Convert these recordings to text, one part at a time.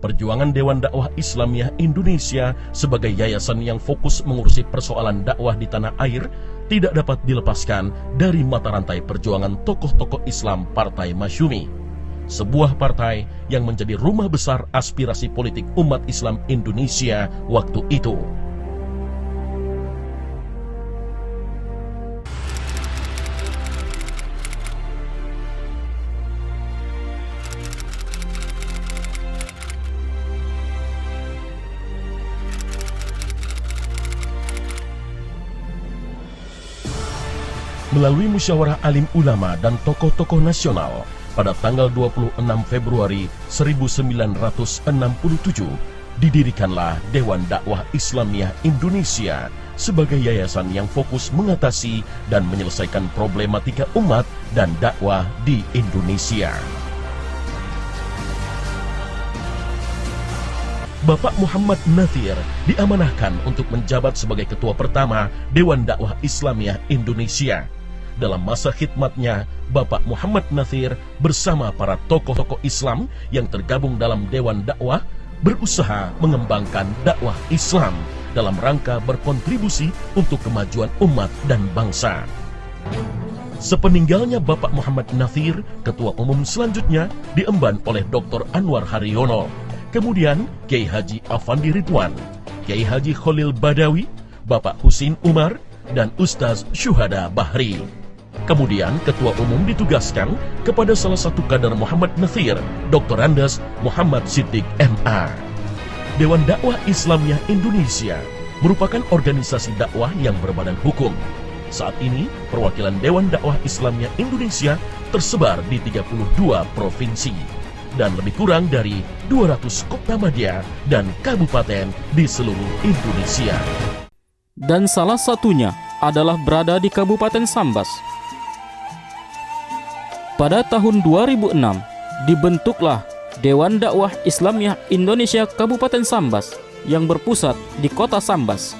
perjuangan Dewan Dakwah Islamiyah Indonesia sebagai yayasan yang fokus mengurusi persoalan dakwah di tanah air tidak dapat dilepaskan dari mata rantai perjuangan tokoh-tokoh Islam Partai Masyumi, sebuah partai yang menjadi rumah besar aspirasi politik umat Islam Indonesia waktu itu. Melalui musyawarah alim ulama dan tokoh-tokoh nasional pada tanggal 26 Februari 1967, didirikanlah Dewan Dakwah Islamiyah Indonesia sebagai yayasan yang fokus mengatasi dan menyelesaikan problematika umat dan dakwah di Indonesia. Bapak Muhammad Nathir diamanahkan untuk menjabat sebagai ketua pertama Dewan Dakwah Islamiyah Indonesia. Dalam masa khidmatnya, Bapak Muhammad Nathir bersama para tokoh-tokoh Islam yang tergabung dalam Dewan Dakwah berusaha mengembangkan dakwah Islam dalam rangka berkontribusi untuk kemajuan umat dan bangsa. Sepeninggalnya Bapak Muhammad Nathir, ketua umum selanjutnya diemban oleh Dr. Anwar Haryono, kemudian Kiai Haji Afandi Ridwan, Kiai Haji Khalil Badawi, Bapak Husin Umar, dan Ustaz Syuhada Bahri. Kemudian ketua umum ditugaskan kepada salah satu kader Muhammad Nathir, Dr. Andes Muhammad Siddiq MA. Dewan Dakwah Islamiyah Indonesia merupakan organisasi dakwah yang berbadan hukum. Saat ini, perwakilan Dewan Dakwah Islamiyah Indonesia tersebar di 32 provinsi dan lebih kurang dari 200 kota madya dan kabupaten di seluruh Indonesia. Dan salah satunya adalah berada di Kabupaten Sambas. Pada tahun 2006, dibentuklah Dewan Dakwah Islamiyah Indonesia Kabupaten Sambas yang berpusat di kota Sambas.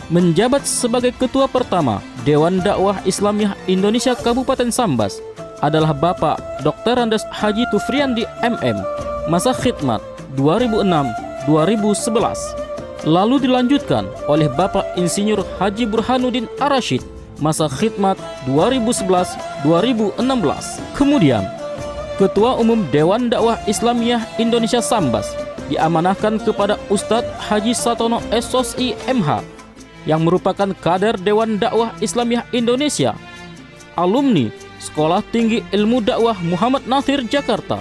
Menjabat sebagai ketua pertama Dewan Dakwah Islamiyah Indonesia Kabupaten Sambas adalah Bapak Dr. Andes Haji Tufriandi MM, masa khidmat 2006-2011. Lalu dilanjutkan oleh Bapak Insinyur Haji Burhanuddin Ar-Rasyid, masa khidmat 2011-2016. Kemudian, Ketua Umum Dewan Dakwah Islamiyah Indonesia Sambas diamanahkan kepada Ustadz Haji Satono SOSI MH, yang merupakan kader Dewan Dakwah Islamiyah Indonesia, alumni Sekolah Tinggi Ilmu Dakwah Muhammad Nathir Jakarta,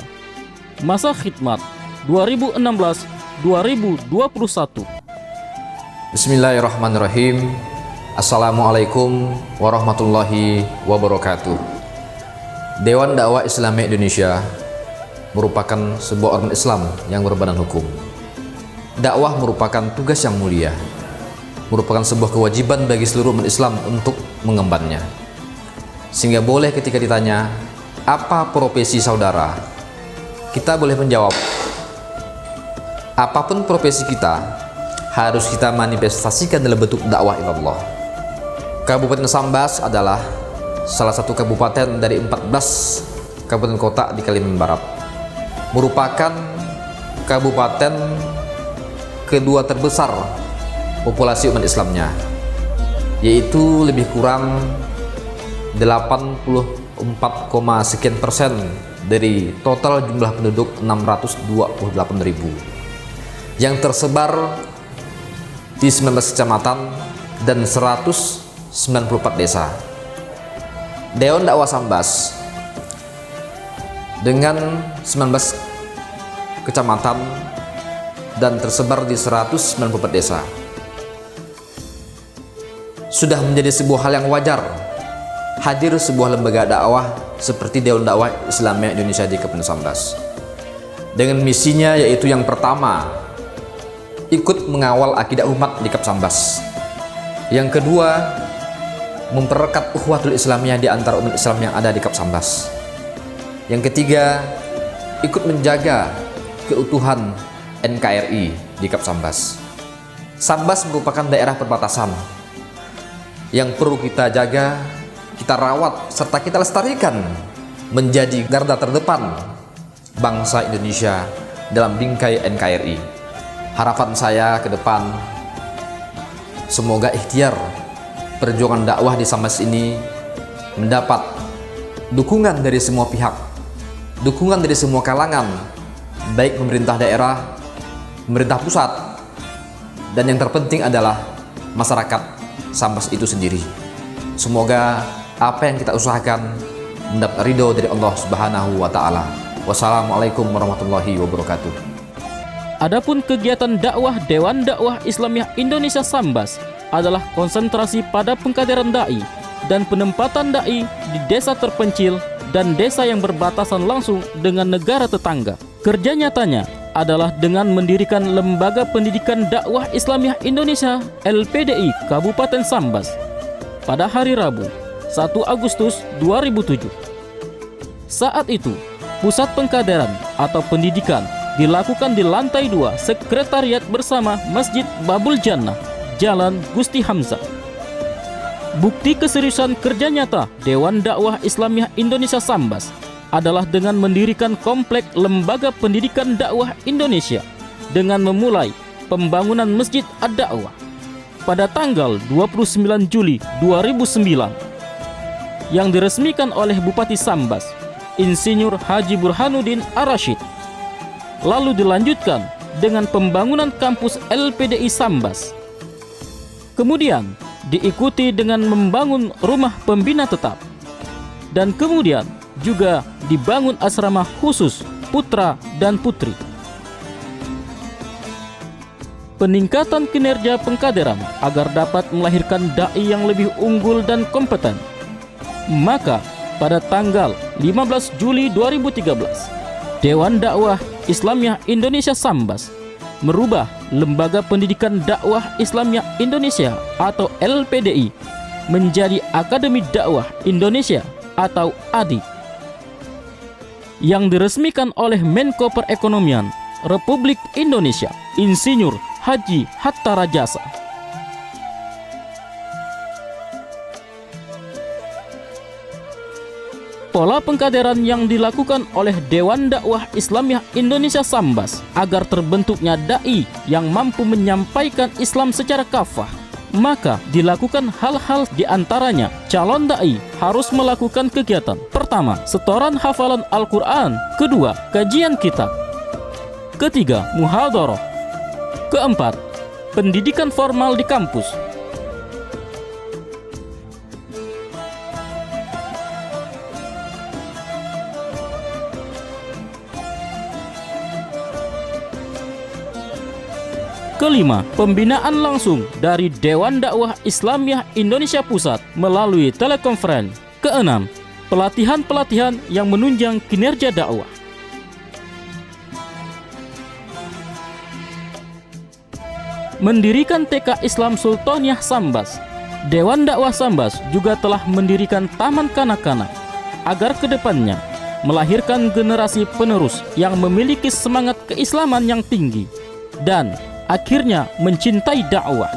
masa khidmat 2016-2021. Bismillahirrahmanirrahim. Assalamualaikum warahmatullahi wabarakatuh. Dewan Dakwah Islamiyah Indonesia merupakan sebuah organ Islam yang berbadan hukum. Dakwah merupakan tugas yang mulia, merupakan sebuah kewajiban bagi seluruh umat Islam untuk mengembannya. Sehingga boleh ketika ditanya, apa profesi saudara? Kita boleh menjawab, apapun profesi kita, harus kita manifestasikan dalam bentuk dakwah ilallah. Kabupaten Sambas adalah salah satu kabupaten dari 14 kabupaten kota di Kalimantan Barat. Merupakan kabupaten kedua terbesar populasi umat Islamnya, yaitu lebih kurang 84, sekian persen dari total jumlah penduduk 628.000 yang tersebar di 19 kecamatan dan 194 desa. Dewan Dakwah Sambas dengan 19 kecamatan dan tersebar di 194 desa sudah menjadi sebuah hal yang wajar hadir sebuah lembaga dakwah seperti Dewan Dakwah Islamiyah Indonesia di Kabupaten Sambas, dengan misinya yaitu yang pertama, ikut mengawal akidah umat di Kap Sambas. Yang kedua, mempererat ukhuwatul Islamiyah di antara umat Islam yang ada di Kap Sambas. Yang ketiga, ikut menjaga keutuhan NKRI di Kap Sambas. Sambas merupakan daerah perbatasan yang perlu kita jaga kita rawat, serta kita lestarikan menjadi garda terdepan bangsa Indonesia dalam bingkai NKRI. Harapan saya ke depan, semoga ikhtiar perjuangan dakwah di Sambas ini mendapat dukungan dari semua pihak, dukungan dari semua kalangan, baik pemerintah daerah, pemerintah pusat, dan yang terpenting adalah masyarakat Sambas itu sendiri. Semoga apa yang kita usahakan mendapat ridho dari Allah Subhanahu wa Ta'ala. Wassalamualaikum warahmatullahi wabarakatuh. Adapun kegiatan dakwah Dewan Dakwah Islamiyah Indonesia Sambas adalah konsentrasi pada pengkaderan dai dan penempatan dai di desa terpencil dan desa yang berbatasan langsung dengan negara tetangga. Kerja nyatanya adalah dengan mendirikan Lembaga Pendidikan Dakwah Islamiyah Indonesia LPDI Kabupaten Sambas pada hari Rabu 1 Agustus 2007. Saat itu, pusat pengkaderan atau pendidikan dilakukan di lantai 2 Sekretariat Bersama Masjid Babul Jannah, Jalan Gusti Hamzah. Bukti keseriusan kerja nyata Dewan Dakwah Islamiyah Indonesia Sambas adalah dengan mendirikan komplek Lembaga Pendidikan Dakwah Indonesia dengan memulai pembangunan Masjid Ad-Dakwah pada tanggal 29 Juli 2009 yang diresmikan oleh Bupati Sambas, Insinyur Haji Burhanuddin Ar-Rasyid. Lalu dilanjutkan dengan pembangunan kampus LPDI Sambas. Kemudian diikuti dengan membangun rumah pembina tetap. Dan kemudian juga dibangun asrama khusus putra dan putri. Peningkatan kinerja pengkaderan agar dapat melahirkan dai yang lebih unggul dan kompeten. Maka pada tanggal 15 Juli 2013, Dewan Dakwah Islamiyah Indonesia Sambas merubah Lembaga Pendidikan Dakwah Islamiyah Indonesia atau LPDI menjadi Akademi Dakwah Indonesia atau ADI yang diresmikan oleh Menko Perekonomian Republik Indonesia, Insinyur Haji Hatta Rajasa. Pola pengkaderan yang dilakukan oleh Dewan Dakwah Islamiyah Indonesia Sambas agar terbentuknya dai yang mampu menyampaikan Islam secara kafah, maka dilakukan hal-hal diantaranya calon dai harus melakukan kegiatan. Pertama, setoran hafalan Al-Quran. Kedua, kajian kitab. Ketiga, muhadharah. Keempat, pendidikan formal di kampus. Kelima, pembinaan langsung dari Dewan Dakwah Islamiyah Indonesia Pusat melalui telekonferensi. Keenam, pelatihan-pelatihan yang menunjang kinerja dakwah. Mendirikan TK Islam Sultaniyah Sambas. Dewan Dakwah Sambas juga telah mendirikan taman kanak-kanak agar kedepannya melahirkan generasi penerus yang memiliki semangat keislaman yang tinggi dan akhirnya mencintai dakwah.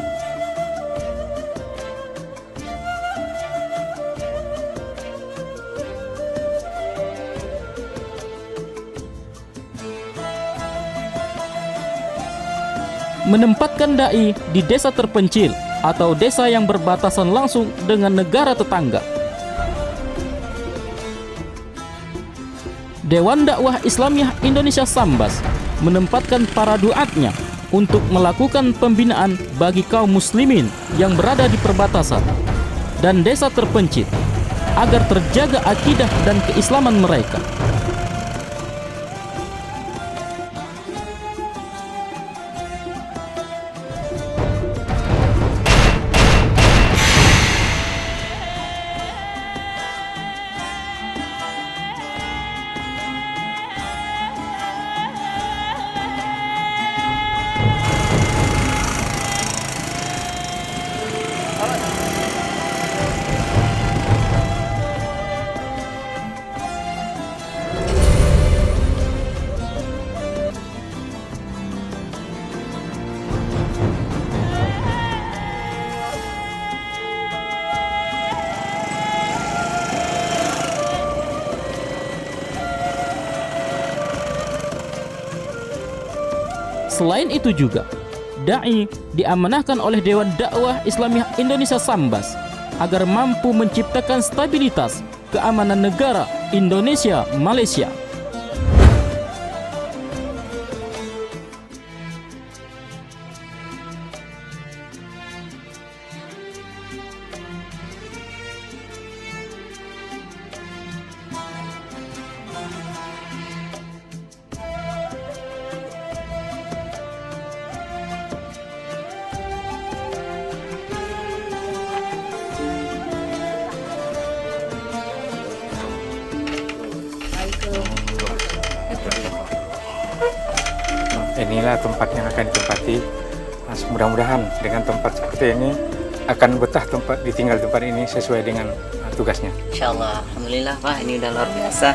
Menempatkan dai di desa terpencil atau desa yang berbatasan langsung dengan negara tetangga. Dewan Dakwah Islamiyah Indonesia Sambas menempatkan para duatnya untuk melakukan pembinaan bagi kaum muslimin yang berada di perbatasan dan desa terpencil agar terjaga akidah dan keislaman mereka. Selain itu juga, dai diamanahkan oleh Dewan Dakwah Islamiyah Indonesia Sambas agar mampu menciptakan stabilitas keamanan negara Indonesia Malaysia. Inilah tempat yang akan ditempati. Mudah-mudahan dengan tempat seperti ini akan betah tempat ditinggal tempat ini sesuai dengan tugasnya. Insyaallah, alhamdulillah Pak, ini udah luar biasa.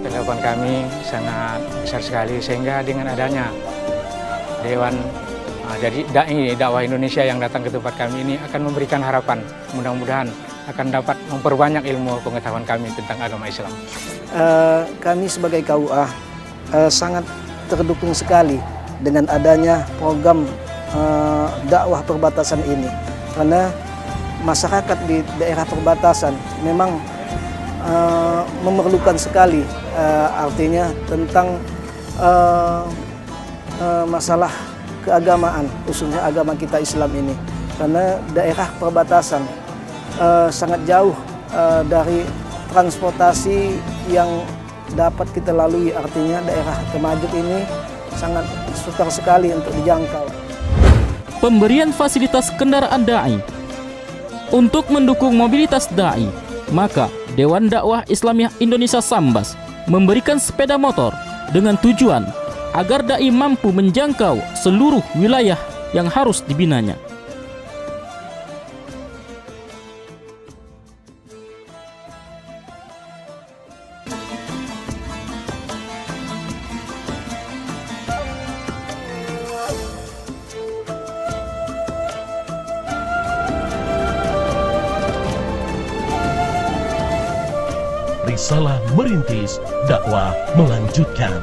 Harapan kami sangat besar sekali sehingga dengan adanya Dewan dari dai dakwah Indonesia yang datang ke tempat kami ini akan memberikan harapan, mudah-mudahan akan dapat memperbanyak ilmu pengetahuan kami tentang agama Islam. Kami sebagai KUA sangat terdukung sekali dengan adanya program dakwah perbatasan ini, karena masyarakat di daerah perbatasan memang memerlukan sekali artinya tentang masalah keagamaan, khususnya agama kita Islam ini, karena daerah perbatasan sangat jauh dari transportasi yang dapat kita lalui, artinya daerah Temajuk ini sangat sukar sekali untuk dijangkau. Pemberian fasilitas kendaraan dai. Untuk mendukung mobilitas dai, maka Dewan Dakwah Islamiyah Indonesia Sambas memberikan sepeda motor dengan tujuan agar dai mampu menjangkau seluruh wilayah yang harus dibinanya. Risalah merintis, dakwah melanjutkan.